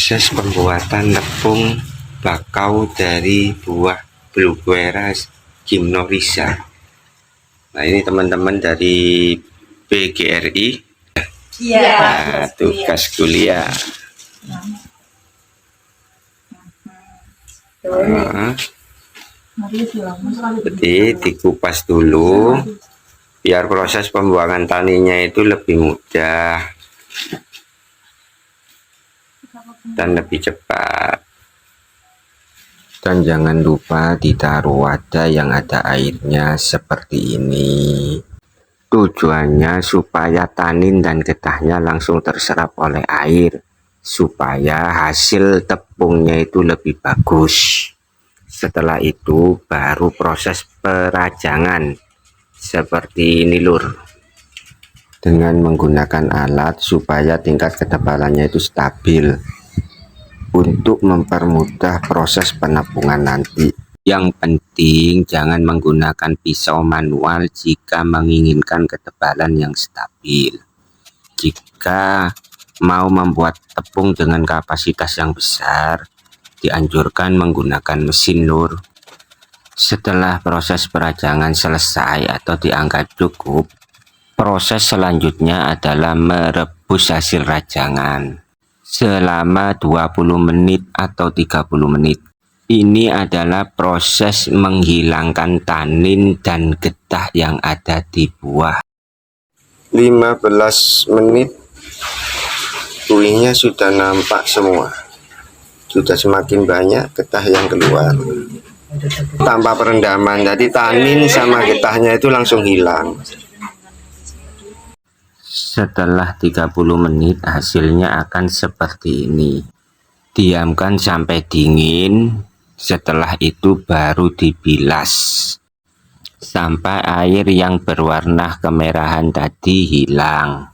proses pembuatan tepung bakau dari buah Bruguera gymnorrhiza. Nah, ini teman-teman dari PGRI. Iya. Nah, tugas kuliah. Nah, jadi dikupas dulu biar proses pembuangan taninya itu lebih mudah dan lebih cepat. Dan jangan lupa ditaruh wadah yang ada airnya seperti ini. Tujuannya supaya tanin dan getahnya langsung terserap oleh air, supaya hasil tepungnya itu lebih bagus. Setelah itu baru proses perajangan seperti ini lur, dengan menggunakan alat supaya tingkat ketebalannya itu stabil untuk mempermudah proses penepungan nanti. Yang penting jangan menggunakan pisau manual jika menginginkan ketebalan yang stabil. Jika mau membuat tepung dengan kapasitas yang besar, dianjurkan menggunakan mesin lur. Setelah proses perajangan selesai atau dianggap cukup, proses selanjutnya adalah merebus hasil rajangan selama 20 menit atau 30 menit. Ini adalah proses menghilangkan tanin dan getah yang ada di buah. 15 menit buihnya sudah nampak semua. Sudah semakin banyak getah yang keluar. Tanpa perendaman, jadi tanin sama getahnya itu langsung hilang. Setelah 30 menit hasilnya akan seperti ini. Diamkan sampai dingin, setelah itu baru dibilas sampai air yang berwarna kemerahan tadi hilang.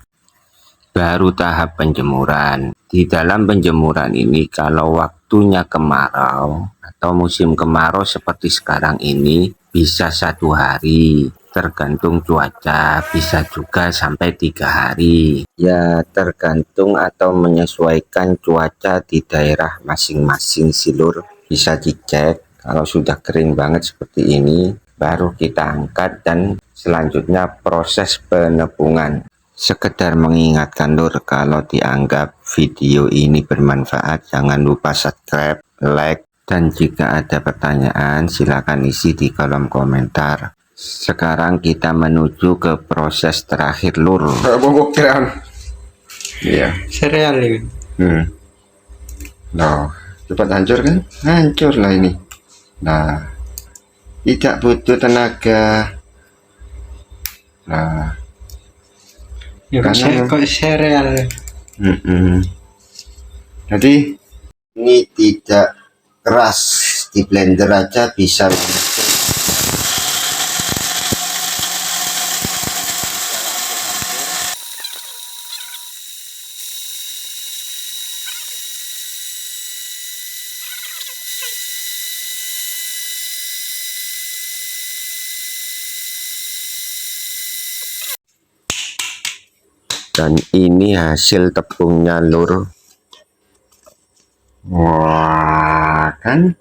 Baru tahap penjemuran. Di dalam penjemuran ini kalau waktunya kemarau atau musim kemarau seperti sekarang ini bisa 1 hari, tergantung cuaca, bisa juga sampai 3 hari. Ya tergantung atau menyesuaikan cuaca di daerah masing-masing sih lur. Bisa dicek. Kalau sudah kering banget seperti ini baru kita angkat dan selanjutnya proses penepungan. Sekedar mengingatkan lur, kalau dianggap video ini bermanfaat jangan lupa subscribe, like, dan jika ada pertanyaan silakan isi di kolom komentar. Sekarang kita menuju ke proses terakhir lur. Iya, Sereal ini. Loh, cepat hancur kan? Hancur lah ini. Nah, tidak butuh tenaga. Nah, Ya kok sereal. Jadi ini tidak keras, di blender aja bisa. Dan ini hasil tepungnya lur. Wah kan